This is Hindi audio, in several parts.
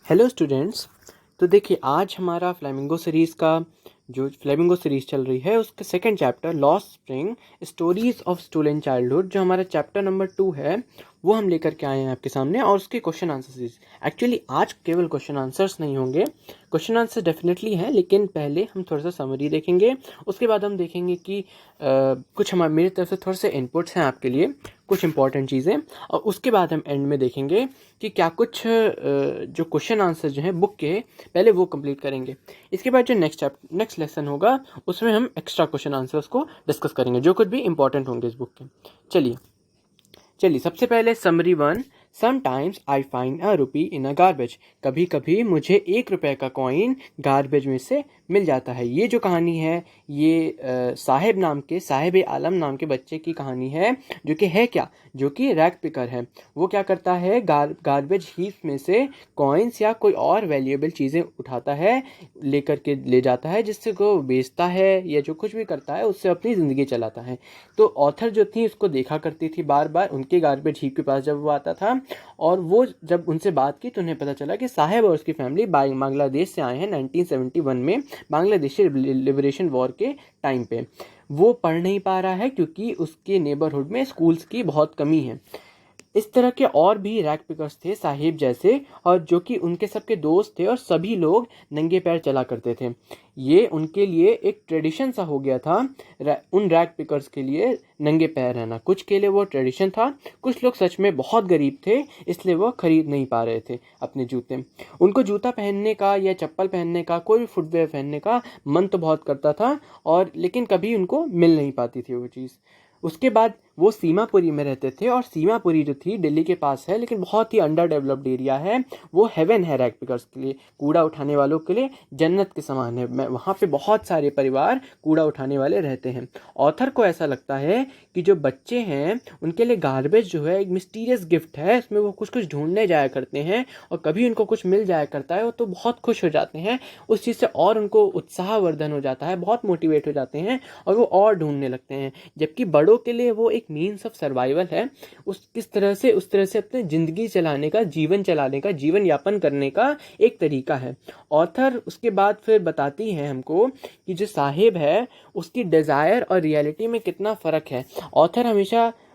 Hello students. तो देखिए आज हमारा फ्लेमिंगो सीरीज़ का जो फ्लेमिंगो सीरीज़ चल रही है उसका second chapter lost spring stories of stolen childhood जो हमारा चैप्टर नंबर 2 है वो हम लेकर के आए हैं आपके सामने और उसके क्वेश्चन आंसर सीरीज। एक्चुअली आज केवल क्वेश्चन आंसर्स नहीं होंगे, क्वेश्चन आंसर डेफिनेटली हैं, लेकिन पहले हम थोड़ा सा समरी देखेंगे। उसके बाद हम देखेंगे कि कुछ हमारे मेरी तरफ से थोड़े से इनपुट्स हैं आपके लिए, कुछ इंपॉर्टेंट चीज़ें, और उसके बाद हम एंड में देखेंगे कि क्या कुछ जो क्वेश्चन आंसर जो हैं बुक के पहले वो कंप्लीट करेंगे। इसके बाद जो नेक्स्ट लेसन होगा उसमें हम एक्स्ट्रा क्वेश्चन आंसर्स को डिस्कस करेंगे जो कुछ भी इंपॉर्टेंट होंगे इस बुक के। चलिए सबसे पहले summary 1। Sometimes I find a rupee in a garbage. कभी कभी मुझे 1 रुपये का कॉइन गार्बेज में से मिल जाता है। ये जो कहानी है ये साहिब आलम नाम के बच्चे की कहानी है जो कि है क्या, जो कि रैग पिकर है। वो क्या करता है, गार्बेज हीप में से कॉइन्स या कोई और वैल्यूएबल चीज़ें उठाता है, लेकर के ले जाता है, जिससे को बेचता है या जो कुछ भी करता है उससे अपनी ज़िंदगी चलाता है। तो ऑथर जो थी उसको देखा करती थी बार बार उनके गार्बेज हीप के पास जब वो आता था, और वो जब उनसे बात की तो उन्हें पता चला कि साहिब और उसकी फैमिली बांग्लादेश से आए हैं 1971 में, बांग्लादेशी लिबरेशन वॉर के टाइम पे। वो पढ़ नहीं पा रहा है क्योंकि उसके नेबरहुड में स्कूल्स की बहुत कमी है। इस तरह के और भी रैग पिकर्स थे साहिब जैसे, और जो कि उनके सबके दोस्त थे और सभी लोग नंगे पैर चला करते थे। ये उनके लिए एक ट्रेडिशन सा हो गया था, उन रैग पिकर्स के लिए नंगे पैर रहना। कुछ के लिए वो ट्रेडिशन था, कुछ लोग सच में बहुत गरीब थे इसलिए वो खरीद नहीं पा रहे थे अपने जूते। उनको जूता पहनने का या चप्पल पहनने का, कोई भी फुटवेयर पहनने का मन तो बहुत करता था, और लेकिन कभी उनको मिल नहीं पाती थी वो चीज़। उसके बाद वो सीमापुरी में रहते थे, और सीमापुरी जो थी दिल्ली के पास है लेकिन बहुत ही अंडर डेवलप्ड एरिया है। वो हेवन है रैग पिकर्स के लिए, कूड़ा उठाने वालों के लिए जन्नत के समान है। वहाँ पे बहुत सारे परिवार कूड़ा उठाने वाले रहते हैं। ऑथर को ऐसा लगता है कि जो बच्चे हैं उनके लिए गार्बेज जो है एक मिस्टीरियस गिफ्ट है, इसमें वो कुछ कुछ ढूंढने जाया करते हैं और कभी उनको कुछ मिल जाया करता है तो बहुत खुश हो जाते हैं उस चीज़ से, और उनको उत्साहवर्धन हो जाता है, बहुत मोटिवेट हो जाते हैं और वो और ढूंढने लगते हैं। जबकि बड़ों के लिए वो एक मीन्स ऑफ सर्वाइवल है, उस तरह से अपने ज़िंदगी चलाने का, जीवन चलाने का, जीवन यापन करने का एक तरीका है। ऑथर उसके बाद फिर बताती हैं हमको कि जो साहिब है उसकी डिज़ायर और रियलिटी में कितना फ़र्क है।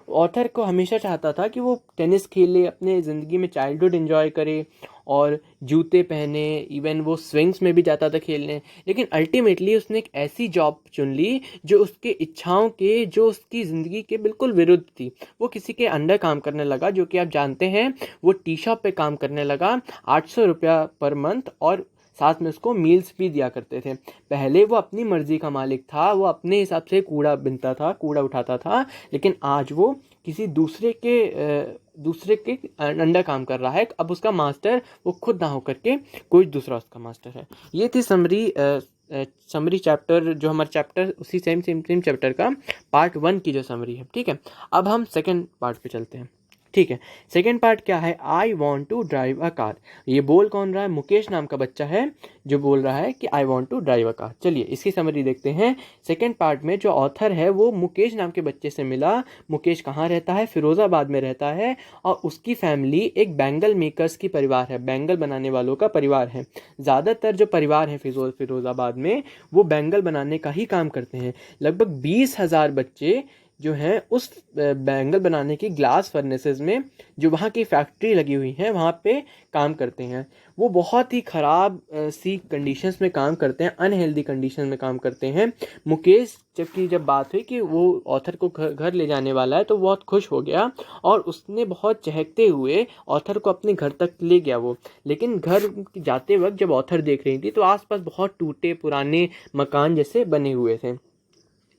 ऑथर को हमेशा चाहता था कि वो टेनिस खेले, अपने ज़िंदगी में चाइल्डहुड एंजॉय करे और जूते पहने, इवन वो स्विंग्स में भी जाता था खेलने, लेकिन अल्टीमेटली उसने एक ऐसी जॉब चुन ली जो उसके इच्छाओं के, जो उसकी ज़िंदगी के बिल्कुल विरुद्ध थी। वो किसी के अंडर काम करने लगा, जो कि आप जानते हैं वो टी शॉप पे काम करने लगा, 800 रुपया पर मंथ, और साथ में उसको मील्स भी दिया करते थे। पहले वो अपनी मर्जी का मालिक था, वो अपने हिसाब से कूड़ा बिनता था, कूड़ा उठाता था, लेकिन आज वो किसी दूसरे के अंडर काम कर रहा है। अब उसका मास्टर वो खुद ना होकर के कोई दूसरा उसका मास्टर है। ये थी समरी चैप्टर, जो हमारा चैप्टर उसी सेम चैप्टर का पार्ट 1 की जो समरी है। ठीक है, अब हम सेकंड पार्ट पे चलते हैं। ठीक है, सेकेंड पार्ट क्या है, I want to drive a car. ये बोल कौन रहा है, मुकेश नाम का बच्चा है जो बोल रहा है कि I want to drive a car. चलिए इसकी समरी देखते हैं। सेकेंड पार्ट में जो ऑथर है वो मुकेश नाम के बच्चे से मिला। मुकेश कहाँ रहता है, फिरोज़ाबाद में रहता है, और उसकी फैमिली एक बैंगल मेकर्स की परिवार है, बैंगल बनाने वालों का परिवार है। ज़्यादातर जो परिवार है फिरोज़ाबाद में वो बैंगल बनाने का ही काम करते हैं। लगभग 20,000 बच्चे जो हैं उस बैंगल बनाने की ग्लास फर्नेसेस में, जो वहाँ की फैक्ट्री लगी हुई हैं, वहाँ पे काम करते हैं। वो बहुत ही ख़राब सी कंडीशंस में काम करते हैं, अनहेल्दी कंडीशन में काम करते हैं। मुकेश जब बात हुई कि वो ऑथर को घर ले जाने वाला है तो बहुत खुश हो गया, और उसने बहुत चहकते हुए ऑथर को अपने घर तक ले गया वो। लेकिन घर जाते वक्त जब ऑथर देख रही थी तो आसपास बहुत टूटे पुराने मकान जैसे बने हुए थे।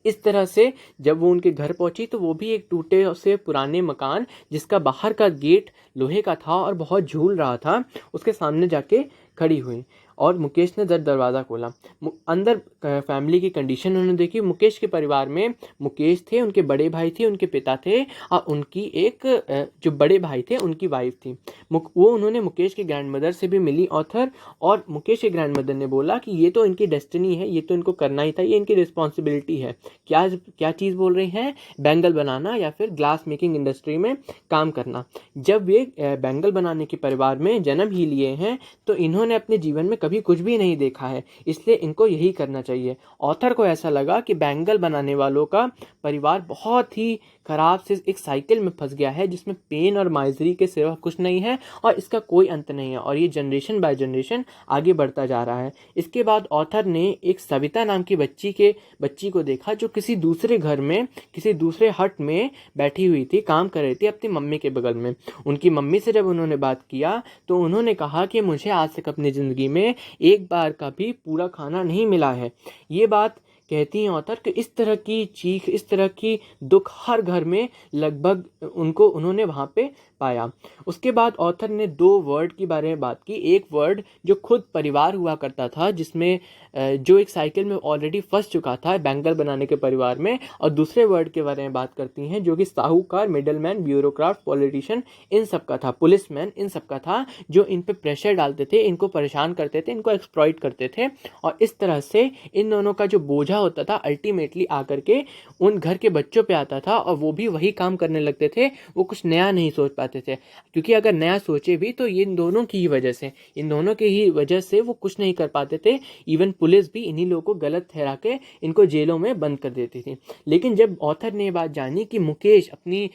इस तरह से जब वो उनके घर पहुंची तो वो भी एक टूटे से पुराने मकान, जिसका बाहर का गेट लोहे का था और बहुत झूल रहा था, उसके सामने जाके खड़ी हुई। और मुकेश ने दरवाज़ा खोला, अंदर फैमिली की कंडीशन उन्होंने देखी। मुकेश के परिवार में मुकेश थे, उनके बड़े भाई थे, उनके पिता थे और उनकी एक जो बड़े भाई थे उनकी वाइफ थी। वो उन्होंने मुकेश के ग्रैंडमदर से भी मिली ऑथर, और मुकेश के ग्रैंडमदर ने बोला कि ये तो इनकी डेस्टिनी है, ये तो इनको करना ही था, ये इनकी रिस्पॉन्सिबिलिटी है। क्या क्या चीज़ बोल रही हैं? बैंगल बनाना या फिर ग्लास मेकिंग इंडस्ट्री में काम करना। जब ये बैंगल बनाने के परिवार में जन्म ही लिए हैं तो इन्होंने अपने जीवन में कभी कुछ भी नहीं देखा है, इसलिए इनको यही करना चाहिए। ऑथर को ऐसा लगा कि बैंगल बनाने वालों का परिवार बहुत ही खराब से एक साइकिल में फंस गया है जिसमें पेन और माइजरी के सिवा कुछ नहीं है और इसका कोई अंत नहीं है, और ये जनरेशन बाय जनरेशन आगे बढ़ता जा रहा है। इसके बाद ऑथर ने एक सविता नाम की बच्ची को देखा जो किसी दूसरे घर में, किसी दूसरे हट में बैठी हुई थी, काम कर रही थी अपनी मम्मी के बगल में। उनकी मम्मी से जब उन्होंने बात किया तो उन्होंने कहा कि मुझे आज तक अपनी ज़िंदगी में एक बार का भी पूरा खाना नहीं मिला है। ये बात कहती हैं ऑथर कि इस तरह की चीख, इस तरह की दुख हर घर में लगभग उन्होंने वहाँ पे पाया। उसके बाद ऑथर ने 2 वर्ड के बारे में बात की। एक वर्ड जो खुद परिवार हुआ करता था, जिसमें जो एक साइकिल में ऑलरेडी फंस चुका था बैंगल बनाने के परिवार में, और दूसरे वर्ड के बारे में बात करती हैं जो कि साहूकार, मिडलमैन, ब्यूरोक्राट, पॉलिटिशियन, इन सब का था, पुलिसमैन, इन सब का था, जो इन पे प्रेशर डालते थे, इनको परेशान करते थे, इनको एक्सप्लॉइट करते थे। और इस तरह से इन दोनों का जो बोझा होता था अल्टीमेटली आकर के उन घर के बच्चों पे आता था, और वो भी वही काम करने लगते थे। वो कुछ नया नहीं सोच पाते थे, क्योंकि अगर नया सोचे भी तो इन दोनों की ही वजह से, इन दोनों की ही वजह से वो कुछ नहीं कर पाते थे। इवन पुलिस भी इन्हीं लोगों को गलत ठहरा के इनको जेलों में बंद कर देती थी। लेकिन जब ऑथर ने बात जानी कि मुकेश अपनी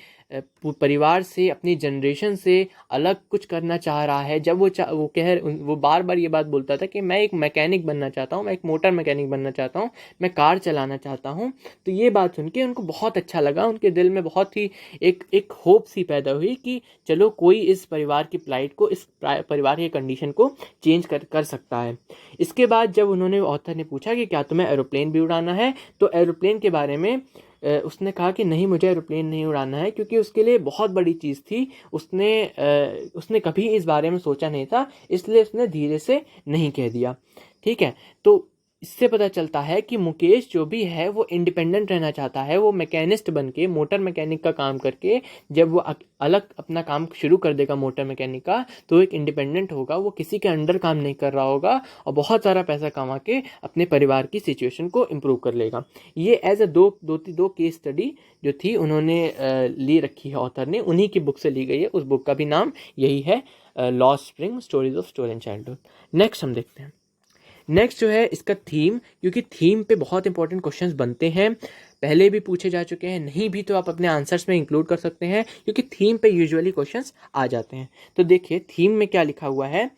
परिवार से, अपनी जनरेशन से अलग कुछ करना चाह रहा है, जब वो बार बार ये बात बोलता था कि मैं एक मैकेनिक बनना चाहता हूँ, मैं एक मोटर मैकेनिक बनना चाहता हूँ, मैं कार चलाना चाहता हूँ, तो ये बात सुन के उनको बहुत अच्छा लगा। उनके दिल में बहुत ही एक होप सी पैदा हुई कि चलो कोई इस परिवार की प्लाइट को, इस परिवार की कंडीशन को चेंज कर सकता है। इसके बाद जब उन्होंने, ऑथर ने पूछा कि क्या तुम्हें एरोप्लेन भी उड़ाना है, तो एरोप्लेन के बारे में उसने कहा कि नहीं, मुझे एरोप्लेन नहीं उड़ाना है, क्योंकि उसके लिए बहुत बड़ी चीज़ थी। उसने कभी इस बारे में सोचा नहीं था, इसलिए उसने धीरे से नहीं कह दिया। ठीक है, तो इससे पता चलता है कि मुकेश जो भी है वो इंडिपेंडेंट रहना चाहता है। वो मैकेनिस्ट बन के, मोटर मैकेनिक का काम करके, जब वो अलग अपना काम शुरू कर देगा मोटर मैकेनिक का, तो एक इंडिपेंडेंट होगा, वो किसी के अंडर काम नहीं कर रहा होगा और बहुत सारा पैसा कमा के अपने परिवार की सिचुएशन को इम्प्रूव कर लेगा। ये एज अ दो केस स्टडी जो थी उन्होंने ली रखी है ऑथर ने, उन्हीं की बुक से ली गई है। उस बुक का भी नाम यही है, lost spring, stories of stolen childhood. Next हम देखते हैं। नेक्स्ट जो है इसका थीम, क्योंकि थीम पे बहुत इंपॉर्टेंट क्वेश्चंस बनते हैं, पहले भी पूछे जा चुके हैं, नहीं भी तो आप अपने आंसर्स में इंक्लूड कर सकते हैं, क्योंकि थीम पे यूजुअली क्वेश्चंस आ जाते हैं। तो देखिए थीम में क्या लिखा हुआ है।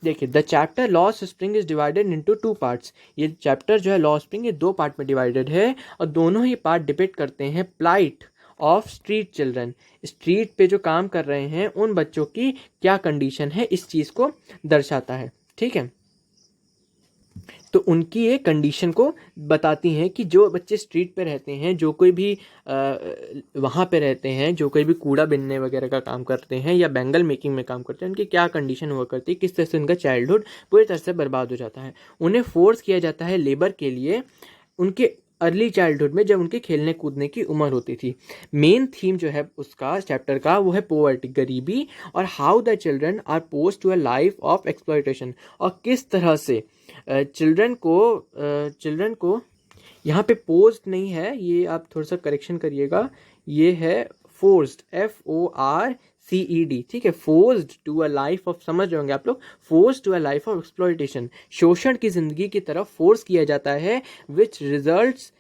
देखिए, the chapter lost spring is divided into 2 parts. ये चैप्टर जो है लॉस्ट स्प्रिंग, ये 2 पार्ट में डिवाइडेड है, और दोनों ही पार्ट डिपिक्ट करते हैं plight of street children. Street पे जो काम कर रहे हैं उन बच्चों की क्या कंडीशन है, इस चीज़ को दर्शाता है। ठीक है, तो उनकी ये कंडीशन को बताती हैं कि जो बच्चे स्ट्रीट पे रहते हैं, जो कोई भी वहाँ पे रहते हैं, जो कोई भी कूड़ा बिनने वगैरह का काम करते हैं या बैंगल मेकिंग में काम करते हैं, उनकी क्या कंडीशन हुआ करती है, किस तरह से उनका चाइल्डहुड पूरी तरह से बर्बाद हो जाता है। उन्हें फोर्स किया जाता है लेबर के लिए उनके अर्ली चाइल्डहुड में, जब उनके खेलने कूदने की उम्र होती थी। मेन थीम जो है उसका चैप्टर का वो है पोवर्टी, गरीबी, और how the children are post to a life of exploitation, और किस तरह से चिल्ड्रन को यहाँ पे पोस्ट नहीं है, ये आप थोड़ा सा करेक्शन करिएगा, ये है फोर्स्ड, FORCED। ठीक है, forced to a life of, समझ रहे होंगे आप लोग, forced to a life of exploitation, शोषण की जिंदगी की तरफ फोर्स किया जाता है, विच रिजल्ट्स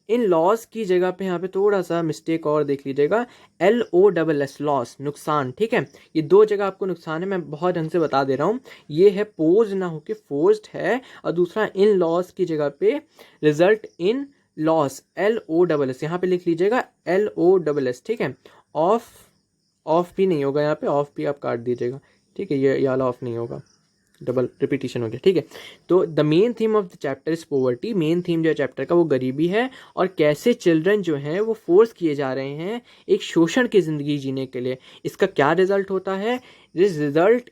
इन लॉस की जगह पे यहाँ पे थोड़ा सा मिस्टेक और देख लीजिएगा, LOSS, लॉस, नुकसान। ठीक है, ये 2 जगह आपको नुकसान है, मैं बहुत ढंग से बता दे रहा हूँ। ये है पोज ना होके फोर्स्ड है, और दूसरा इन लॉस की जगह पे रिजल्ट इन लॉस, LOSS, यहाँ पे लिख लीजिएगा LOSS। ठीक है, ऑफ भी नहीं होगा यहाँ पे, ऑफ भी आप काट दीजिएगा। ठीक है, ये वाला ऑफ नहीं होगा, डबल रिपीटिशन हो गया। ठीक है, तो the main theme of the chapter is poverty. Main theme जो है चैप्टर का वो गरीबी है, और कैसे चिल्ड्रन जो हैं वो फोर्स किए जा रहे हैं एक शोषण की ज़िंदगी जीने के लिए। इसका क्या रिजल्ट होता है, this result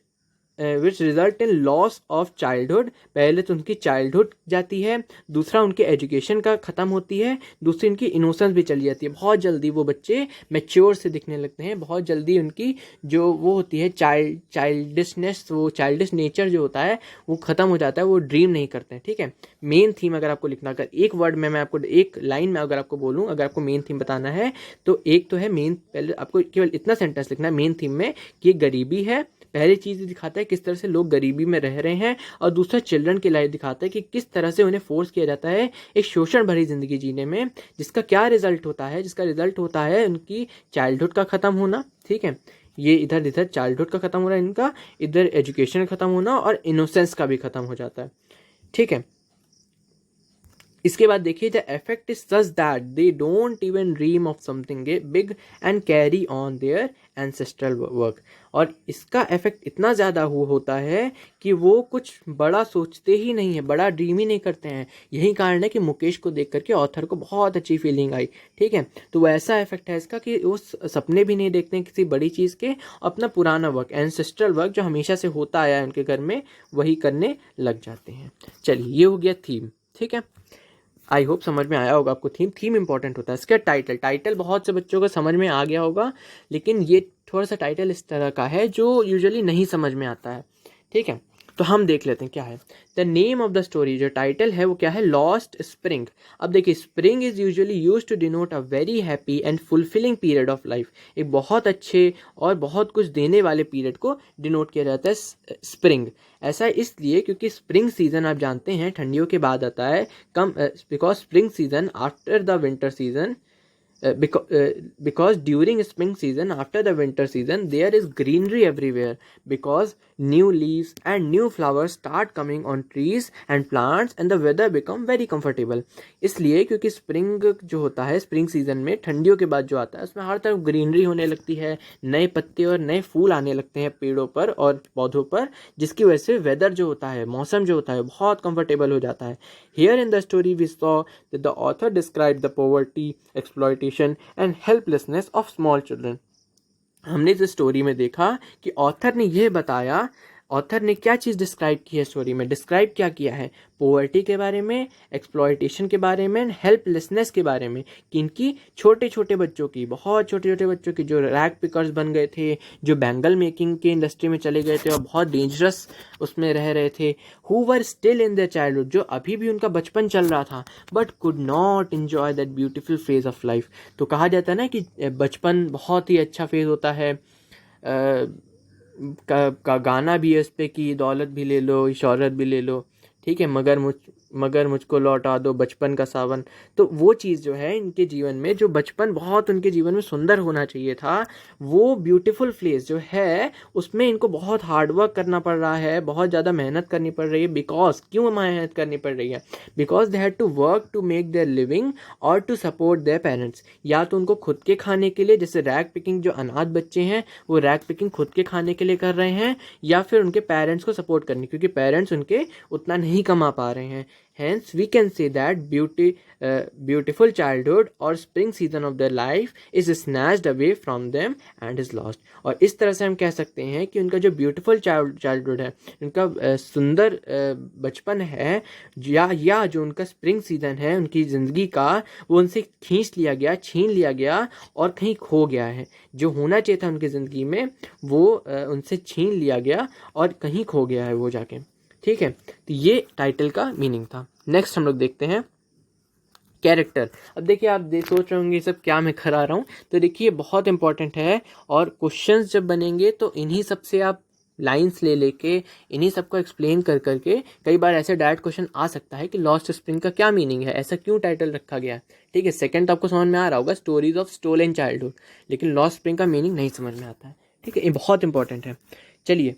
which result in loss of childhood. पहले तो उनकी चाइल्डहुड जाती है, दूसरा उनके एजुकेशन का ख़त्म होती है, दूसरी उनकी इनोसेंस भी चली जाती है। बहुत जल्दी वो बच्चे मैच्योर से दिखने लगते हैं, बहुत जल्दी उनकी जो वो होती है चाइल्डिशनेस, वो चाइल्डिश नेचर जो होता है वो ख़त्म हो जाता है, वो ड्रीम नहीं करते हैं। ठीक है, मेन थीम अगर आपको लिखना, अगर एक वर्ड में मैं आपको एक लाइन में अगर आपको बोलूँ, अगर आपको मेन थीम बताना है तो एक तो है मेन, पहले आपको केवल इतना सेंटेंस लिखना है मेन थीम में कि गरीबी है। पहली चीज़ दिखाता है किस तरह से लोग गरीबी में रह रहे हैं, और दूसरा चिल्ड्रन की लाइफ दिखाता है कि किस तरह से उन्हें फोर्स किया जाता है एक शोषण भरी जिंदगी जीने में, जिसका क्या रिजल्ट होता है, जिसका रिजल्ट होता है उनकी चाइल्डहुड का ख़त्म होना। ठीक है, ये इधर इधर चाइल्डहुड का ख़त्म होना इनका, इधर एजुकेशन का ख़त्म होना, और इनोसेंस का भी ख़त्म हो जाता है। ठीक है, इसके बाद देखिए the effect is such that they don't even dream of something big and carry on their ancestral work. और इसका इफेक्ट इतना ज़्यादा होता है कि वो कुछ बड़ा सोचते ही नहीं है, बड़ा ड्रीम ही नहीं करते हैं। यही कारण है कि मुकेश को देख करके ऑथर को बहुत अच्छी फीलिंग आई। ठीक है, तो वैसा इफेक्ट है इसका कि वो सपने भी नहीं देखते हैं किसी बड़ी चीज़ के, अपना पुराना वर्क, एंसेस्ट्रल वर्क जो हमेशा से होता आया है उनके घर में, वही करने लग जाते हैं। चलिए, ये हो गया थीम। ठीक है, आई होप समझ में आया होगा आपको। थीम इंपॉर्टेंट होता है। इसका टाइटल बहुत से बच्चों को समझ में आ गया होगा, लेकिन ये थोड़ा सा टाइटल इस तरह का है जो यूजुअली नहीं समझ में आता है। ठीक है, तो हम देख लेते हैं क्या है। The name of the story, जो टाइटल है वो क्या है, लॉस्ट स्प्रिंग। अब देखिए, spring is usually use to denote a very happy and fulfilling period of life. एक बहुत अच्छे और बहुत कुछ देने वाले पीरियड को डिनोट किया जाता है स्प्रिंग। ऐसा इसलिए क्योंकि स्प्रिंग सीजन आप जानते हैं ठंडियों के बाद आता है, because spring season after the winter season, because during spring season after the winter season there is greenery everywhere, because new leaves and new flowers start coming on trees and plants and the weather become very comfortable। इसलिए क्योंकि स्प्रिंग जो होता है, स्प्रिंग सीजन में ठंडियों के बाद जो आता है उसमें हर तरफ ग्रीनरी होने लगती है, नए पत्ते और नए फूल आने लगते हैं पेड़ों पर और पौधों पर, जिसकी वजह से वेदर जो होता है, मौसम जो होता है बहुत कंफर्टेबल हो जाता है। Here in the story we saw that the author described the poverty, exploitation and helplessness of small children। हमने इस स्टोरी में देखा कि ऑथर ने यह बताया, ऑथर ने क्या चीज़ डिस्क्राइब की है स्टोरी में, डिस्क्राइब क्या किया है, पोवर्टी के बारे में, एक्सप्लॉयटेशन के बारे में, हेल्पलेसनेस के बारे में, कि इनकी छोटे छोटे बच्चों की, बहुत छोटे छोटे बच्चों की जो रैग पिकर्स बन गए थे, जो बैंगल मेकिंग के इंडस्ट्री में चले गए थे और बहुत डेंजरस उसमें रह रहे थे, who were still in their childhood, जो अभी भी उनका बचपन चल रहा था, but could not enjoy that beautiful phase of life. तो कहा जाता है ना कि बचपन बहुत ही अच्छा फेज होता है, का गाना भी है उस पर कि दौलत भी ले लो, शौहरत भी ले लो, ठीक है, मगर मुझको लौटा दो बचपन का सावन। तो वो चीज़ जो है इनके जीवन में, जो बचपन बहुत उनके जीवन में सुंदर होना चाहिए था, वो ब्यूटीफुल फेज जो है उसमें इनको बहुत हार्डवर्क करना पड़ रहा है, बहुत ज़्यादा मेहनत करनी पड़ रही है। बिकॉज क्यों मेहनत करनी पड़ रही है, because they had to work to make their living और टू सपोर्ट देयर पेरेंट्स। या तो उनको खुद के खाने के लिए, जैसे रैग पिकिंग, जो अनाथ बच्चे हैं वो रैग पिकिंग खुद के खाने के लिए कर रहे हैं, या फिर उनके पेरेंट्स को सपोर्ट करने, क्योंकि पेरेंट्स उनके उतना नहीं कमा पा रहे हैं। Hence, we can say that beautiful childhood or spring season of their life is snatched away from them and is lost। और इस तरह से हम कह सकते हैं कि उनका जो beautiful childhood है, उनका सुंदर बचपन है, या जो उनका स्प्रिंग सीजन है उनकी ज़िंदगी का, वो उनसे खींच लिया गया, छीन लिया गया और कहीं खो गया है। जो होना चाहिए था उनकी ज़िंदगी में वो उनसे छीन लिया गया और कहीं खो गया है वो जाके। ठीक है, तो ये टाइटल का मीनिंग था। नेक्स्ट हम लोग देखते हैं कैरेक्टर। अब देखिए, आप सोच रहे होंगे सब क्या मैं करा रहा हूँ, तो देखिए बहुत इंपॉर्टेंट है, और क्वेश्चंस जब बनेंगे तो इन्हीं सब से आप लाइंस ले लेके, इन्हीं सबको एक्सप्लेन कर करके, कई बार ऐसे डायरेक्ट क्वेश्चन आ सकता है कि लॉस्ट स्प्रिंग का क्या मीनिंग है, ऐसा क्यों टाइटल रखा गया। ठीक है, सेकंड तो आपको समझ में आ रहा होगा, स्टोरीज ऑफ स्टोलन चाइल्डहुड, लेकिन लॉस्ट स्प्रिंग का मीनिंग नहीं समझ में आता है। ठीक है, ये बहुत इंपॉर्टेंट है। चलिए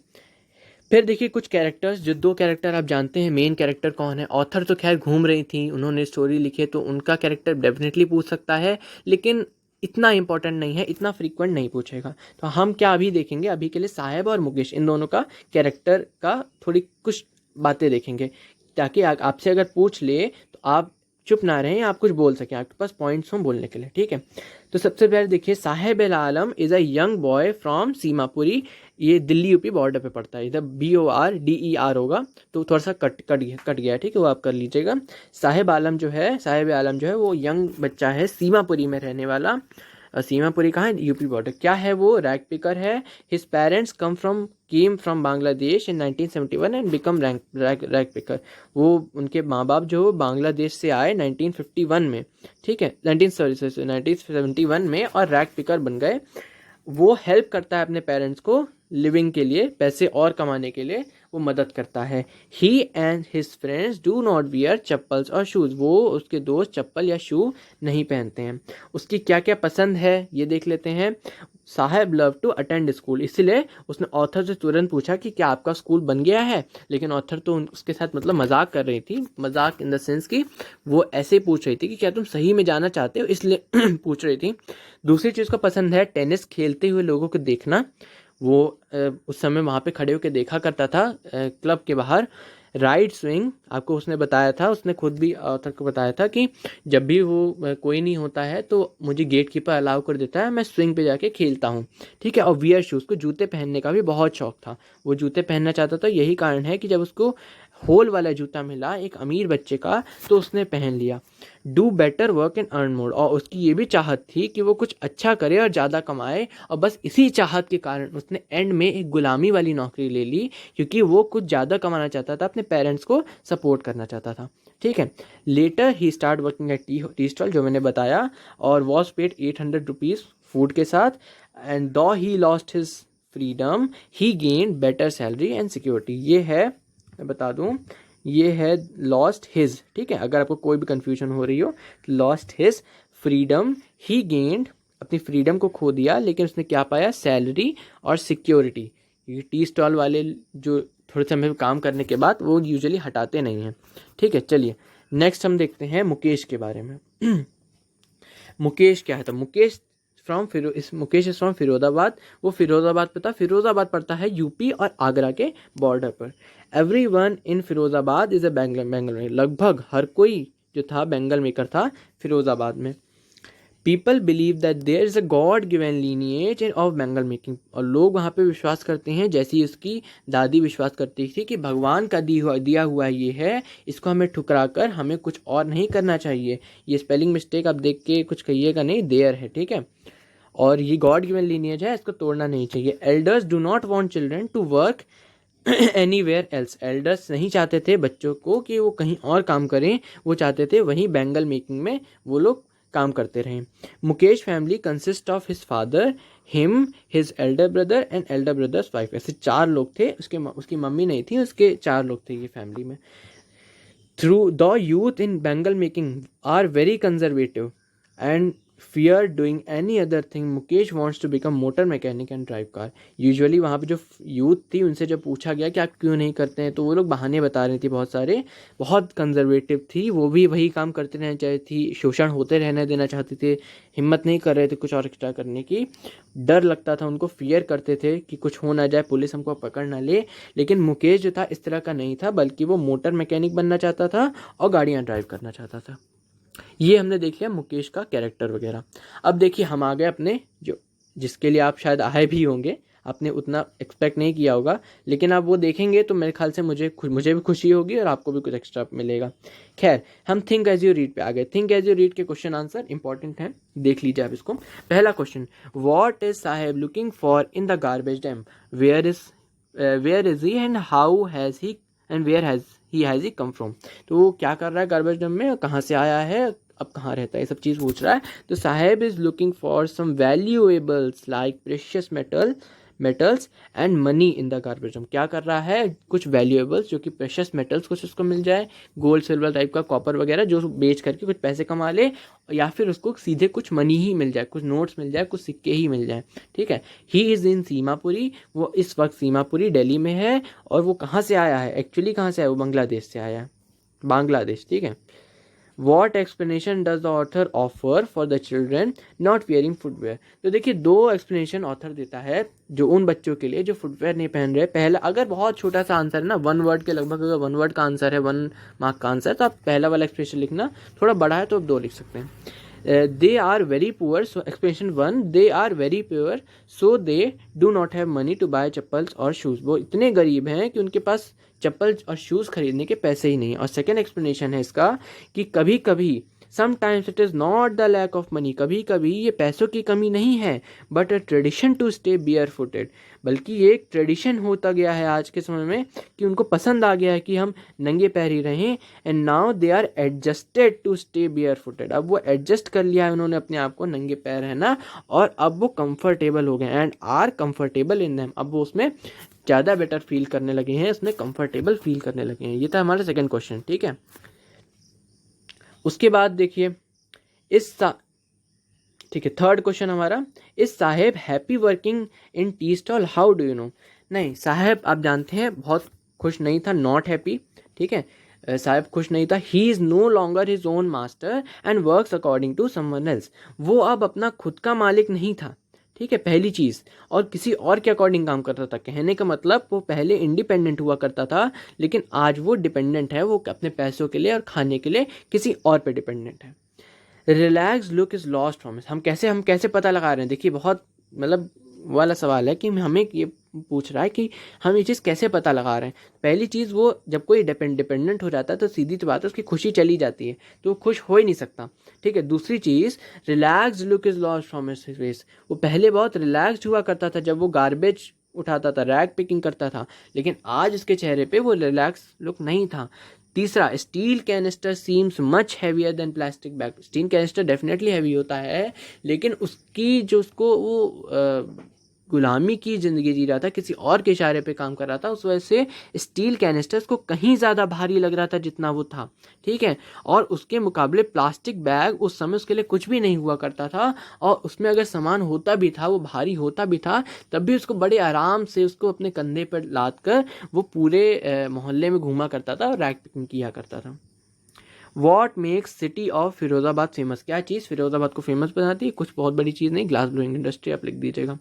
फिर देखिए कुछ कैरेक्टर्स, जो दो कैरेक्टर आप जानते हैं मेन कैरेक्टर कौन है। ऑथर तो खैर घूम रही थी, उन्होंने स्टोरी लिखी है तो उनका कैरेक्टर डेफिनेटली पूछ सकता है, लेकिन इतना इंपॉर्टेंट नहीं है, इतना फ्रीक्वेंट नहीं पूछेगा। तो हम क्या अभी देखेंगे, अभी के लिए साहेब और मुकेश, इन दोनों का कैरेक्टर का थोड़ी कुछ बातें देखेंगे, ताकि आपसे अगर पूछ ले तो आप चुप ना रहें, आप कुछ बोल सकें, आपके पास पॉइंट्स हों बोलने के लिए। ठीक है, तो सबसे पहले देखिए, Saheb Al Alam is a young boy from Seemapuri. ये दिल्ली यूपी बॉर्डर पे पड़ता है, इधर BORDER होगा, तो थोड़ा सा कट गया, ठीक है, वो आप कर लीजिएगा। साहेब आलम जो है वो यंग बच्चा है, सीमापुरी में रहने वाला। सीमापुरी कहाँ है? UP border. क्या है वो? रैग पिकर है। His parents came from Bangladesh in 1971 and become rag picker. वो उनके माँ बाप जो बांग्लादेश से आए 1951 में, ठीक है, 1971 में, और रैग पिकर बन गए। वो हेल्प करता है अपने पेरेंट्स को लिविंग के लिए, पैसे और कमाने के लिए वो मदद करता है। He and his friends do not wear chappals और शूज़। वो उसके दोस्त चप्पल या शू नहीं पहनते हैं। उसकी क्या क्या पसंद है ये देख लेते हैं। साहेब लव टू अटेंड स्कूल, इसलिए उसने ऑथर से तुरंत पूछा कि क्या आपका स्कूल बन गया है। लेकिन ऑथर तो उसके साथ मतलब मजाक कर रही थी, मजाक इन द सेंस कि वो ऐसे पूछ रही थी कि क्या तुम सही में जाना चाहते हो, इसलिए पूछ रही थी। दूसरी चीज़ को पसंद है टेनिस खेलते हुए लोगों को देखना। वो उस समय वहाँ पे खड़े होकर देखा करता था क्लब के बाहर। राइट स्विंग, आपको उसने बताया था, उसने खुद भी ऑथर को बताया था कि जब भी वो कोई नहीं होता है तो मुझे गेट कीपर अलाउ कर देता है, मैं स्विंग पे जाके खेलता हूँ, ठीक है। और वियर शूज़, को जूते पहनने का भी बहुत शौक था, वो जूते पहनना चाहता था। यही कारण है कि जब उसको होल वाला जूता मिला एक अमीर बच्चे का तो उसने पहन लिया। Do better work and earn more, और उसकी ये भी चाहत थी कि वो कुछ अच्छा करे और ज़्यादा कमाए, और बस इसी चाहत के कारण उसने एंड में एक गुलामी वाली नौकरी ले ली, क्योंकि वो कुछ ज़्यादा कमाना चाहता था, अपने पेरेंट्स को सपोर्ट करना चाहता था, ठीक है। लेटर ही start working at tea stall, जो मैंने बताया, और वॉज पेड 800 रुपीज़ फूड के साथ। एंड दो he lost his freedom he gain better salary and security. ये है, मैं बता दूं, ये है लॉस्ट हिज, ठीक है, अगर आपको कोई भी कंफ्यूजन हो रही हो। लॉस्ट हिज फ्रीडम, ही गेंड, अपनी फ्रीडम को खो दिया, लेकिन उसने क्या पाया? सैलरी और सिक्योरिटी। ये टी स्टॉल वाले जो थोड़े समय काम करने के बाद वो यूजुअली हटाते नहीं हैं, ठीक है। चलिए नेक्स्ट हम देखते हैं मुकेश के बारे में। मुकेश क्या है? तो मुकेश इज फ्रॉम फिरोजाबाद। वो फिरोजाबाद पड़ता है यूपी और आगरा के बॉर्डर पर। Everyone in Firozabad is a Bengal. लगभग हर कोई जो था बेंगल मेकर था फिरोजाबाद में। People believe that there is a god given lineage of bangle making, और लोग वहाँ पे विश्वास करते हैं, जैसी उसकी दादी विश्वास करती थी कि भगवान का दिया हुआ ये है, इसको हमें ठुकरा कर हमें कुछ और नहीं करना चाहिए। ये स्पेलिंग मिस्टेक आप देख के कुछ कहिएगा नहीं, देयर है, ठीक है। और ये गॉड गिवन लीनिएज है, इसको तोड़ना नहीं चाहिए। Elders do not want children to work anywhere else. Elders नहीं चाहते थे बच्चों को कि वो कहीं और काम करें, वो चाहते थे वहीं बेंगल मेकिंग में वो लोग काम करते रहें। Mukesh family consist of his father, him, his Elder brother and Elder brother's wife. ऐसे 4 लोग थे, उसकी मम्मी नहीं थी, उसके 4 लोग थे ये फैमिली में। Through the youth in bangle making are very conservative and fear doing any other thing, Mukesh wants to become motor mechanic and drive car। Usually वहाँ पे जो यूथ थी उनसे जब पूछा गया कि आप क्यों नहीं करते हैं, तो वो लोग बहाने बता रही थी बहुत सारे। बहुत कंजर्वेटिव थी, वो भी वही काम करते रहना चाहती थी, शोषण होते रहने देना चाहते थे, हिम्मत नहीं कर रहे थे कुछ और एक्स्ट्रा करने की। डर लगता था उनको, फियर करते थे कि कुछ हो ना जाए, पुलिस हमको पकड़ ना ले। लेकिन मुकेश जो था इस तरह का नहीं था, बल्कि वो मोटर मैकेनिक बनना चाहता था और गाड़ियाँ ड्राइव करना चाहता था। ये हमने देख लिया मुकेश का कैरेक्टर वगैरह। अब देखिए हम आ गए अपने जो जिसके लिए आप शायद आए भी होंगे, आपने उतना एक्सपेक्ट नहीं किया होगा, लेकिन आप वो देखेंगे तो मेरे ख्याल से मुझे भी खुशी होगी और आपको भी कुछ एक्स्ट्रा मिलेगा। खैर, हम थिंक एज यू रीड पे आ गए। थिंक एज यू रीड के क्वेश्चन आंसर इंपॉर्टेंट हैं, देख लीजिए आप इसको। पहला question, what is Saheb looking for in the garbage dump? Where is he and how has he and where has he come from? तो वो क्या कर रहा है गार्बेज डैम में, कहाँ से आया है, अब कहाँ रहता है, ये सब चीज़ पूछ रहा है। तो Saheb is looking for some valuables like precious metals and money in the garbage dump. क्या कर रहा है? कुछ वैल्यूएबल्स जो कि प्रेशियस मेटल्स कुछ उसको मिल जाए, गोल्ड सिल्वर टाइप का, कॉपर वगैरह, जो बेच करके कुछ पैसे कमा ले, या फिर उसको सीधे कुछ मनी ही मिल जाए, कुछ नोट्स मिल जाए, कुछ सिक्के ही मिल जाए, ठीक है। ही इज़ इन सीमापुरी, वो इस वक्त सीमापुरी दिल्ली में है। और वो कहाँ से आया है? एक्चुअली कहाँ से आया? वो बांग्लादेश से आया है, बांग्लादेश, ठीक है। What explanation does the author offer for the children not wearing footwear? तो देखिए 2 एक्सप्लेनेशन ऑथर देता है जो उन बच्चों के लिए जो फुटवेयर नहीं पहन रहे। पहला, अगर बहुत छोटा सा आंसर है ना, 1 वर्ड के लगभग, अगर 1 वर्ड का आंसर है, 1 मार्क का आंसर, तो आप पहला वाला एक्सप्लेनेशन लिखना। थोड़ा बड़ा है तो आप 2 लिख सकते हैं। They are very poor, so explanation 1, they are very poor so they do not have money to buy chappals और शूज़। वो इतने गरीब हैं कि उनके पास चप्पल और शूज़ खरीदने के पैसे ही नहीं। और सेकेंड एक्सप्लेनेशन है इसका कि कभी कभी sometimes it is not the lack of money, कभी कभी ये पैसों की कमी नहीं है, but a tradition to stay barefooted, बल्कि ये एक ट्रेडिशन होता गया है आज के समय में कि उनको पसंद आ गया है कि हम नंगे पैर ही रहें। And now they are adjusted to stay barefooted, अब वो एडजस्ट कर लिया है उन्होंने अपने आप को नंगे पैर रहना, और अब वो कंफर्टेबल हो गए and are comfortable in them, अब वो उसमें ज़्यादा बेटर फील करने लगे हैं, उसमें कंफर्टेबल फील करने लगे हैं। ये था हमारा सेकंड क्वेश्चन, ठीक है। उसके बाद देखिए ठीक है, थर्ड क्वेश्चन हमारा, is Saheb happy working in tea stall, how do you know. नहीं, साहेब आप जानते हैं बहुत खुश नहीं था, नॉट हैप्पी, ठीक है, साहेब खुश नहीं था। He is no longer his own master and works according to someone else, वो अब अपना खुद का मालिक नहीं था, ठीक है, पहली चीज़, और किसी और के अकॉर्डिंग काम करता था। कहने का मतलब वो पहले इंडिपेंडेंट हुआ करता था, लेकिन आज वो डिपेंडेंट है, वो अपने पैसों के लिए और खाने के लिए किसी और पे डिपेंडेंट है। Relax look is lost from, हम कैसे पता लगा रहे हैं, देखिए बहुत मतलब वाला सवाल है कि हमें ये पूछ रहा है कि हम ये चीज़ कैसे पता लगा रहे हैं। पहली चीज़, वो जब कोई डिपेंडेंट हो जाता है तो सीधी सी बात है उसकी खुशी चली जाती है, तो वो खुश हो ही नहीं सकता, ठीक है। दूसरी चीज़, relax look is lost from his face, वो पहले बहुत रिलैक्स्ड हुआ करता था जब वो गार्बेज उठाता था, रैग पिकिंग करता था, लेकिन आज उसके चेहरे पे वो रिलैक्स लुक नहीं था। तीसरा, steel canister seems much heavier than plastic bag, steel canister definitely heavy होता है, लेकिन उसकी जो उसको वो गुलामी की ज़िंदगी जी रहा था, किसी और के इशारे पे काम कर रहा था, उस वजह से स्टील कैनिस्टर्स को कहीं ज़्यादा भारी लग रहा था जितना वो था, ठीक है। और उसके मुकाबले प्लास्टिक बैग उस समय उसके लिए कुछ भी नहीं हुआ करता था, और उसमें अगर सामान होता भी था, वो भारी होता भी था, तब भी उसको बड़े आराम से उसको अपने कंधे पर लाद कर वो पूरे मोहल्ले में घूमा करता था और रैग पिकिंग किया करता था। What makes city of Firozabad famous, क्या चीज़ फिरोजाबाद को फेमस बनाती है, कुछ बहुत बड़ी चीज़ नहीं, ग्लास ब्लोइंग इंडस्ट्री, आप लिख दीजिएगा।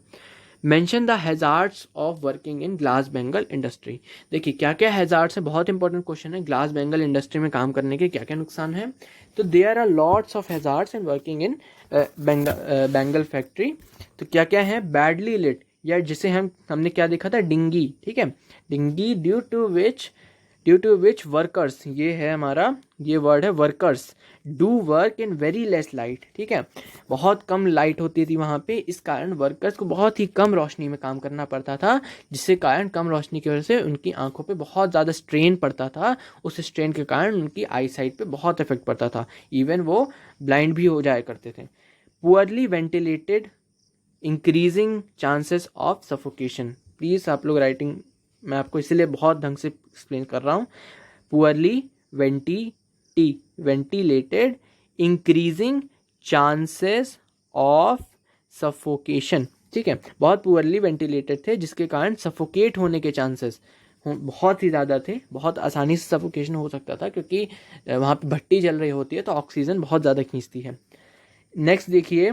Mention the hazards of working in glass bangle industry, देखिए क्या क्या हैजार्ड्स है, बहुत इंपॉर्टेंट क्वेश्चन है, ग्लास बेंगल इंडस्ट्री में काम करने के क्या क्या नुकसान है। तो there are lots of hazards in working in bangle factory, तो क्या क्या है, बैडली लिट, या जिसे हमने क्या देखा था, डिंगी, ठीक है, dingy, due to which workers, ये है हमारा, ये वर्ड है workers, do work in very less light, ठीक है, बहुत कम लाइट होती थी वहाँ पे, इस कारण वर्कर्स को बहुत ही कम रोशनी में काम करना पड़ता था, जिससे कारण कम रोशनी की वजह से उनकी आंखों पे बहुत ज़्यादा स्ट्रेन पड़ता था, उस स्ट्रेन के कारण उनकी आई साइट पे बहुत इफेक्ट पड़ता था, इवन वो ब्लाइंड भी हो जाया करते थे। Poorly ventilated increasing chances of suffocation, please आप लोग राइटिंग, मैं आपको इसीलिए बहुत ढंग से एक्सप्लेन कर रहा हूँ। Poorly ventilated increasing chances of suffocation, ठीक है, बहुत पुअरली वेंटिलेटेड थे जिसके कारण सफोकेट होने के चांसेस बहुत ही ज़्यादा थे, बहुत आसानी से सफोकेशन हो सकता था, क्योंकि वहाँ पे भट्टी जल रही होती है तो ऑक्सीजन बहुत ज़्यादा खींचती है। नेक्स्ट देखिए,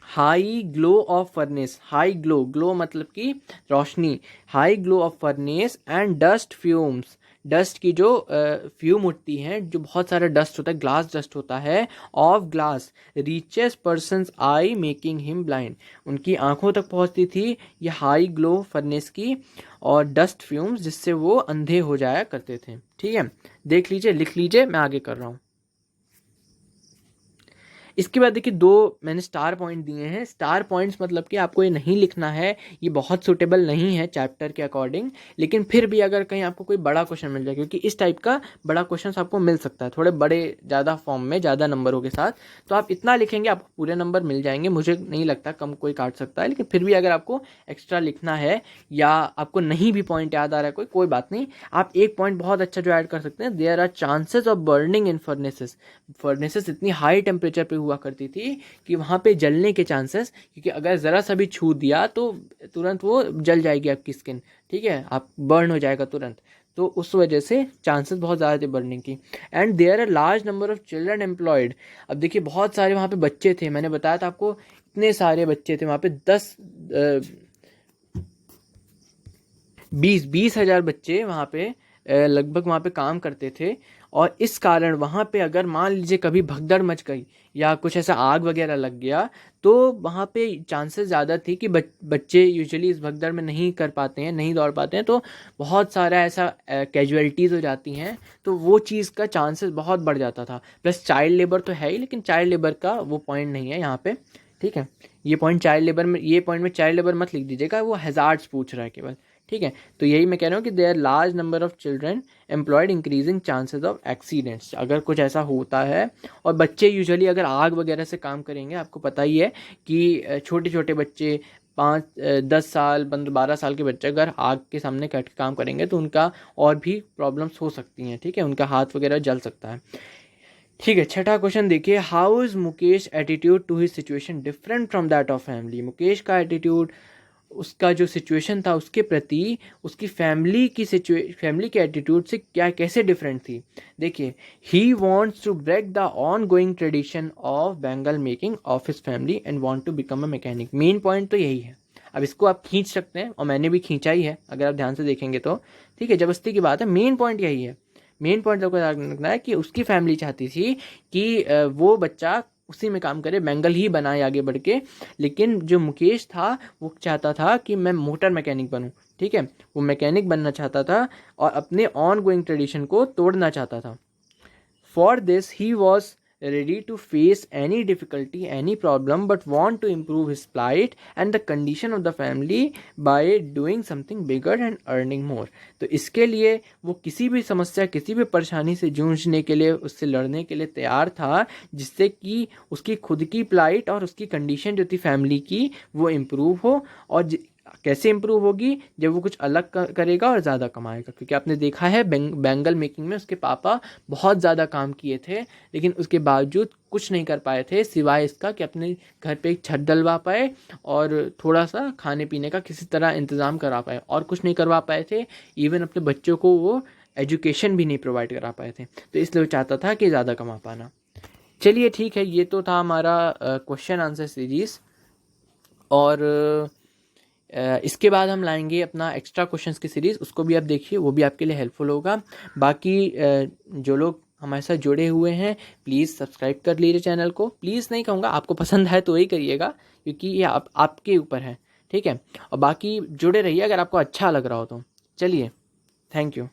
high glow of furnace, high glow मतलब कि रोशनी, high glow of furnace and dust fumes, dust की जो फ्यूम उठती हैं, जो बहुत सारा डस्ट होता है, ग्लास डस्ट होता है, of glass reaches persons I making him blind, उनकी आंखों तक पहुंचती थी ये हाई ग्लो फर्नेस की और डस्ट फ्यूम्स, जिससे वो अंधे हो जाया करते थे, ठीक है। देख लीजिए, लिख लीजिए, मैं आगे कर रहा हूँ। इसके बाद देखिए, दो मैंने स्टार पॉइंट दिए हैं, स्टार पॉइंट्स मतलब कि आपको ये नहीं लिखना है, ये बहुत सूटेबल नहीं है चैप्टर के अकॉर्डिंग, लेकिन फिर भी अगर कहीं आपको कोई बड़ा क्वेश्चन मिल जाए, क्योंकि इस टाइप का बड़ा क्वेश्चन आपको मिल सकता है थोड़े बड़े ज़्यादा फॉर्म में, ज़्यादा नंबरों के साथ, तो आप इतना लिखेंगे आपको पूरे नंबर मिल जाएंगे, मुझे नहीं लगता कम कोई काट सकता है, लेकिन फिर भी अगर आपको एक्स्ट्रा लिखना है या आपको नहीं भी पॉइंट याद आ रहा है कोई बात नहीं, आप एक पॉइंट बहुत अच्छा जो ऐड कर सकते हैं, there are chances of burning in furnaces इतनी हाई टेम्परेचर पे हुआ करती थी कि वहाँ पे जलने के चांसेस, क्योंकि अगर ज़रा सा भी छू दिया तो तुरंत वो जल जाएगी आपकी स्किन, ठीक है, आप बर्न हो जाएगा तुरंत, तो उस वजह से चांसेस बहुत ज़्यादा थे बर्निंग की। And there are large number of children employed, अब देखिए बहुत सारे वहाँ पे बच्चे थे, मैंने बताया था आपको इतने सारे बच्चे थे वहाँ पे, 20,000 बच्चे वहाँ पे लगभग वहाँ पे काम करते थे, और इस कारण वहाँ पे अगर मान लीजिए कभी भगदड़ मच गई या कुछ ऐसा आग वगैरह लग गया, तो वहाँ पे चांसेस ज़्यादा थी कि बच्चे यूजुअली इस भगदड़ में नहीं कर पाते हैं, नहीं दौड़ पाते हैं, तो बहुत सारा ऐसा कैजुअलिटीज़ हो जाती हैं, तो वो चीज़ का चांसेस बहुत बढ़ जाता था। प्लस चाइल्ड लेबर तो है ही, लेकिन चाइल्ड लेबर का वो पॉइंट नहीं है यहाँ पे, ठीक है। ये पॉइंट में चाइल्ड लेबर मत लिख दीजिएगा, वो हैज़ार्ड्स पूछ रहा है केवल, ठीक है। तो यही मैं कह रहा हूँ कि there large number of children employed increasing chances of accidents, अगर कुछ ऐसा होता है। और बच्चे यूजुअली अगर आग वगैरह से काम करेंगे, आपको पता ही है कि छोटे छोटे बच्चे 5-10 साल 12 साल के बच्चे अगर आग के सामने कट के काम करेंगे तो उनका और भी प्रॉब्लम्स हो सकती हैं, ठीक है, उनका हाथ वगैरह जल सकता है, ठीक है। छठा क्वेश्चन देखिए, how is Mukesh attitude to his situation different from that of family. Mukesh का एटीट्यूड, उसका जो सिचुएशन था उसके प्रति उसकी फैमिली के एटीट्यूड से क्या कैसे डिफरेंट थी। देखिए, he wants to break the ongoing tradition of bangle making of his family and want to become a mechanic. Main point तो यही है। अब इसको आप खींच सकते हैं, और मैंने भी खींचा ही है अगर आप ध्यान से देखेंगे तो, ठीक है, जबरदस्ती की बात है। मेन पॉइंट यही है, मेन पॉइंट आपको रखना है कि उसकी फैमिली चाहती थी कि वो बच्चा उसी में काम करे, बैंगल ही बनाए आगे बढ़ के। लेकिन जो मुकेश था वो चाहता था कि मैं मोटर मैकेनिक बनूं, ठीक है, वो मैकेनिक बनना चाहता था और अपने ऑन गोइंग ट्रेडिशन को तोड़ना चाहता था। For this he was ready to face any difficulty, any problem, but want to improve his plight and the condition of the family by doing something bigger and earning more। तो इसके लिए वो किसी भी समस्या, किसी भी परेशानी से जूझने के लिए, उससे लड़ने के लिए तैयार था, जिससे कि उसकी खुद की प्लाइट और उसकी कंडीशन जो थी फैमिली की वो इम्प्रूव हो। और कैसे इम्प्रूव होगी, जब वो कुछ अलग करेगा और ज़्यादा कमाएगा। क्योंकि आपने देखा है बैंगल मेकिंग में उसके पापा बहुत ज़्यादा काम किए थे, लेकिन उसके बावजूद कुछ नहीं कर पाए थे सिवाय इसका कि अपने घर पे एक छत डलवा पाए और थोड़ा सा खाने पीने का किसी तरह इंतज़ाम करा पाए, और कुछ नहीं करवा पाए थे। इवन अपने बच्चों को वो एजुकेशन भी नहीं प्रोवाइड करा पाए थे, तो इसलिए वो चाहता था कि ज़्यादा कमा पाना। चलिए ठीक है, ये तो था हमारा क्वेश्चन आंसर सीरीज़। और इसके बाद हम लाएंगे अपना एक्स्ट्रा क्वेश्चंस की सीरीज़, उसको भी आप देखिए, वो भी आपके लिए हेल्पफुल होगा। बाकी जो लोग हमारे साथ जुड़े हुए हैं, प्लीज़ सब्सक्राइब कर लीजिए चैनल को। प्लीज़ नहीं कहूँगा, आपको पसंद है तो ही करिएगा, क्योंकि ये आपके ऊपर है, ठीक है। और बाकी जुड़े रहिए अगर आपको अच्छा लग रहा हो तो। चलिए, थैंक यू।